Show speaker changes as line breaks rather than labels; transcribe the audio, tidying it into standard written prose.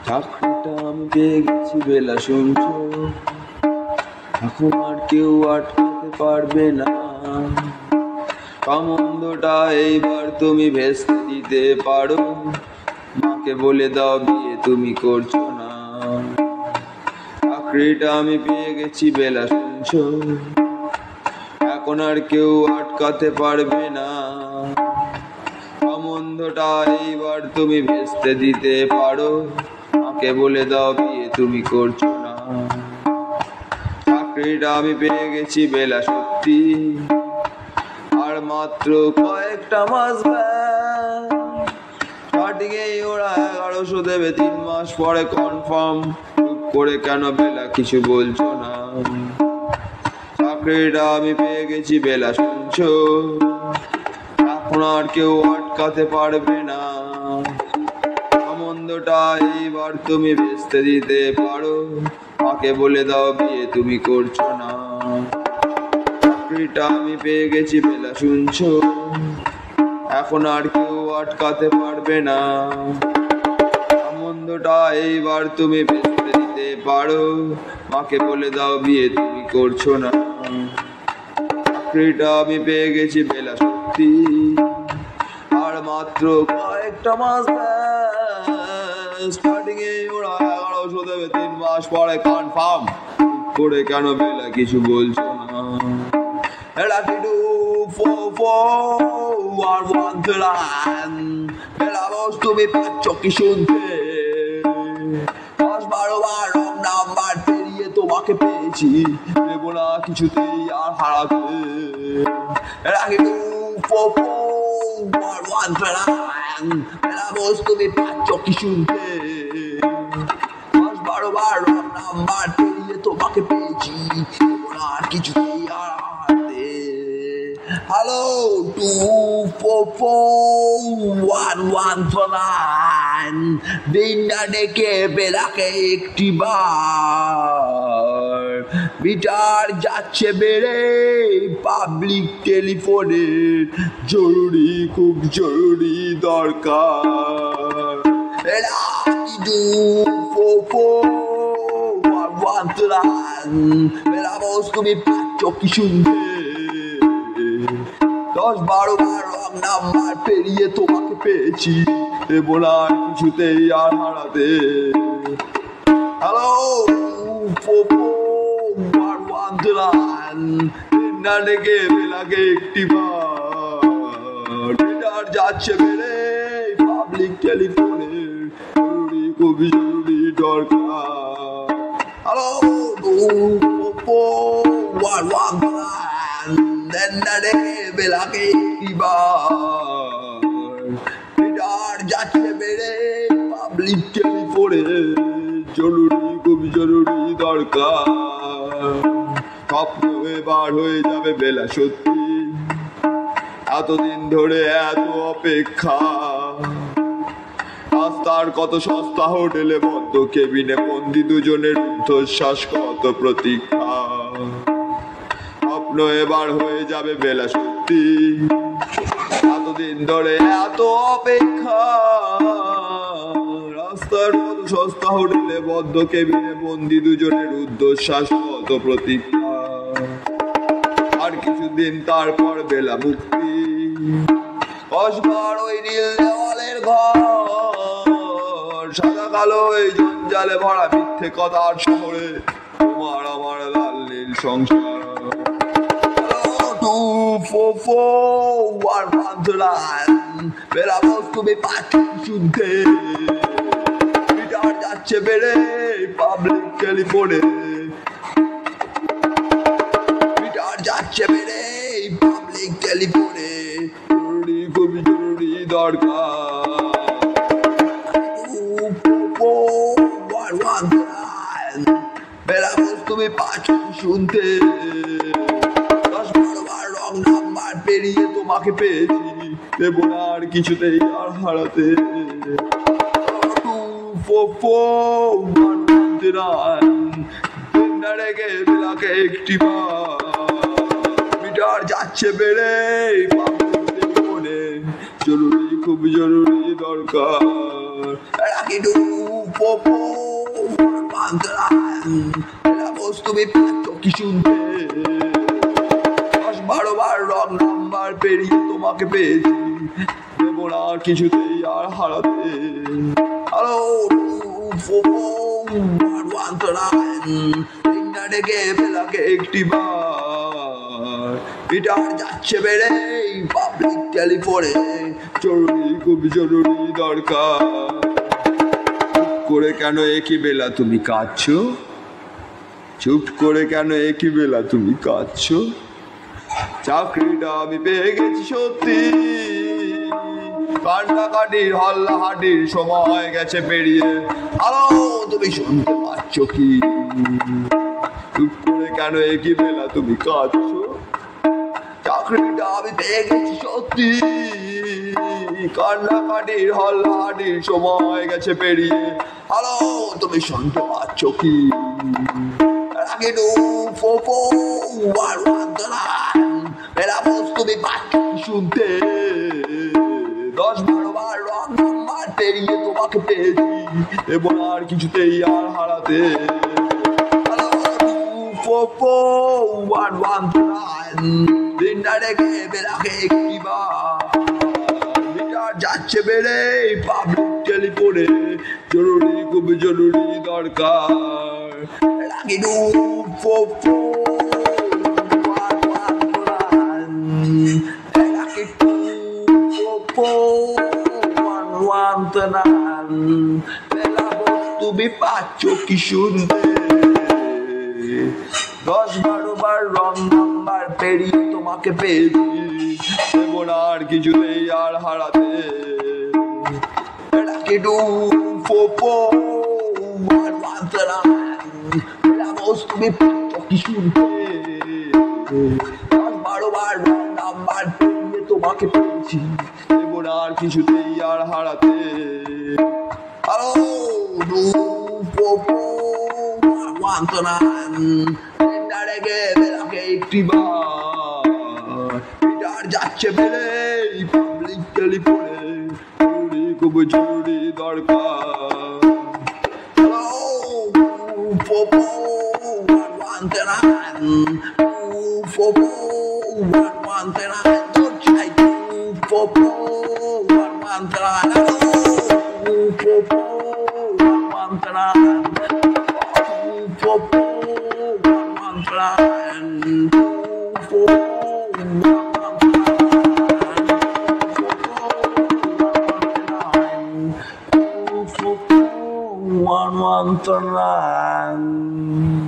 চাকরিটা আমি পেয়ে গেছি বেলা শুনছো, এখন আর কেউ আটকাতে পারবে না। কামন্দটা এইবার তুমি ভেস্তে দিতে পারো, মাকে বলে দাও বিয়ে তুমি করছো না। চাকরিটা আমি পেয়ে গেছি বেলা শুনছো, এখন আর কেউ আটকাতে পারবে না। কামন্দটা এইবার তুমি ভেস্তে দিতে পারো, মাকে বলে দাও বিয়ে তুমি করছো না। চাকরিটা আমি পেয়ে গেছি বেলা সত্যি, আর মাত্র কয়েকটা মাস স্টার্টিং এ ওরা 1100 দেবে, 3 মাস পরে কনফার্ম। চুপ করে কেন বেলা কিছু বলছো না? চাকরিটা আমি পেয়ে গেছি বেলা শুনছো, এখন আর কেউ আটকাতে পারবে না। কামন্দটা এইবার তুমি ভেস্তে দিতে পারো, মাকে বলে দাও বিয়ে তুমি করছো না। চাকরিটা আমি পেয়ে গেছি বেলা শুনছো, এখন আর কেউ আটকাতে পারবে না। কামন্দটা এইবার তুমি ভেস্তে দিতে পারো, মাকে বলে দাও বিয়ে তুমি করছো না। চাকরিটা আমি পেয়ে গেছি বেলা সত্যি, আর মাত্র কয়েকটা মাস স্টার্টিং এ ওরা 1100 দেবে, 3 মাস পরে কনফার্ম। করে কেন বেলা কিছু বলছো না? বেলা কি ডু ফো ফো আর ওয়ান লাইন, বেলা বস তুমি পাচ্ছ কি শুনতে? 10-12 বার রং নাম্বার পেরিয়ে তোমাকে পেয়েছি, দেব না কিছুতেই আর হারাতে। বেলা কি ডু ফো ফো আর ওয়ান লাইন, বেলা বস তুমি পাচ্ছ কি শুনতে? 10-12 বার রং নাম্বার পেরিয়ে তোমাকে পেয়েছি, দেব না কিছুতেই আর হারাতে। হ্যালো 2441149, দিনটা ডেকে বেলাকে একটি বার। মিটার যাচ্ছে বেড়ে পাবলিক টেলিফোনের, জরুরি খুব জরুরি দরকার। 2441149, বেলা বস তুমি পাচ্ছ কি শুনতে? 10-12 বার রং নাম্বার পেরিয়ে তোমাকে পেয়েছি, দেব না কিছুতেই আর হারাতে। হ্যালো 2441149, দিনটা ডেকে বেলাকে একটি বার। মিটার যাচ্ছে বেড়ে পাবলিক টেলিফোনের, জরুরি খুবই জরুরি দরকার। হ্যালো 2441149, দিনটা ডেকে বেলাকে একটি বার। মিটার যাচ্ছে বেড়ে পাবলিক টেলিফোনের, জরুরি খুবই জরুরি দরকার। স্বপ্ন এবার হয়ে যাবে বেলা সত্যি, এতদিন ধরে এত অপেক্ষা। রাস্তার কত সস্তা হোটেলে বন্ধ কেবিনে বন্দি দুজনের রুদ্ধশ্বাস, কত প্রতীক্ষা। স্বপ্ন এবার হয়ে যাবে বেলা সত্যি, এতদিন ধরে এত অপেক্ষা। রাস্তার কত সস্তা হোটেলে বন্ধ কেবিনে বন্দি দুজনের রুদ্ধশ্বাস, কত প্রতীক্ষা। আর কিছুদিন তারপর বেলা মুক্তি, কসবার ওই নীল দেওয়ালের ঘর, সাদা কালো এই জঞ্জালে ভরা মিথ্যে কথার শহরে তোমার আমার লাল নীল সংসার। 2441149, বেলা বস তুমি পাচ্ছ শুনতে? মিটার যাচ্ছে বেড়ে পাবলিক টেলিফোনে, মিটার যাচ্ছে বেড়ে পাবলিক টেলিফোনে, জরুরি খুবই জরুরি দরকার। 2441149, বেলা বস তুমি পাচ্ছ শুনতে? 10-12 বার রং নাম্বার পেরিয়ে তোমাকে পেয়েছি, দেব না আর কিছুতেই আর হারাতে। 2441149, দিনটা ডেকে বেলাকে একটি বার। মিটার যাচ্ছে বেড়ে পাবলিক টেলিফোনে, জরুরি খুব জরুরি দরকার। Lucky 2, 4, 4, 1, 1, la posto mi piaccio chi শুনতে 10-12 বার রং নাম্বার পেরিয়ে তোমাকে পেয়েছি দেবো না আর কিছুতেই আর হারাতে হ্যালো 4-4-1-1 রিংটা ডেকে ফেলাকে একটি বার গিটার যাচ্ছে বেড়ে পাবলিক টেলিফোনে জরুরি খুব জরুরি দরকার করে কেন একই বেলা তুমি কাঁদছো চুপ করে কেন একই বেলা তুমি কাঁদছো চাকরিটা আমি পেয়ে গেছি সত্যি কান্নাকাটির হল্লাহাটির সময় গেছে পেরিয়ে হ্যালো তুমি শুনতে পাচ্ছ কি চুপ করে কেন একই বেলা তুমি কাঁদছো চাকরিটা আমি পেয়ে গেছি সত্যি কান্নাকাটির হল্লাহাটির সময় গেছে পেরিয়ে হ্যালো তুমি শুনতে পাচ্ছ কি Lucky 2, 4, 4, 1, 1, la posto mi piaccio chi শুনতে 10-12 বার রং নাম্বার পেরিয়ে তোমাকে পেয়েছি এবং আর কিছুতেই আর হারাতে হ্যালো 4, 4, 1, 1, দিনটা ডেকে বেলাকে একটি বার গিটার যাচ্ছে বেড়ে পাবলিক টেলিফোনে জরুরি খুব জরুরি দরকার Lucky 2, 4, 4, 1, 1, Lucky 2, 4, 4, 1, 1, la posto mi faccio chi শুনতে 10-12 বার রং নাম্বার পেরিয়ে তোমাকে পেয়েছি দেবো না আর কিছুতেই আর হারাতে Lucky 2, 4, 4, 1, 1, la posto mi faccio chi শুনতে 10-12 বার রং নাম্বার পেরিয়ে তোমাকে পেয়েছি দেবো না আর কিছুতেই আর হারাতে হ্যালো 2, 4, 4, 1, 1, রেগে বেলাকে একটি বার গিটার যাচ্ছে বেড়ে পাবলিক টেলিফোনে জরুরি খুব জরুরি দরকার হ্যালো 4, 4, 1, 2, 4, 4, 1, 1, don't try 2, 4, 4, 1, 2, 4, 4, 1, 1, 1, 1,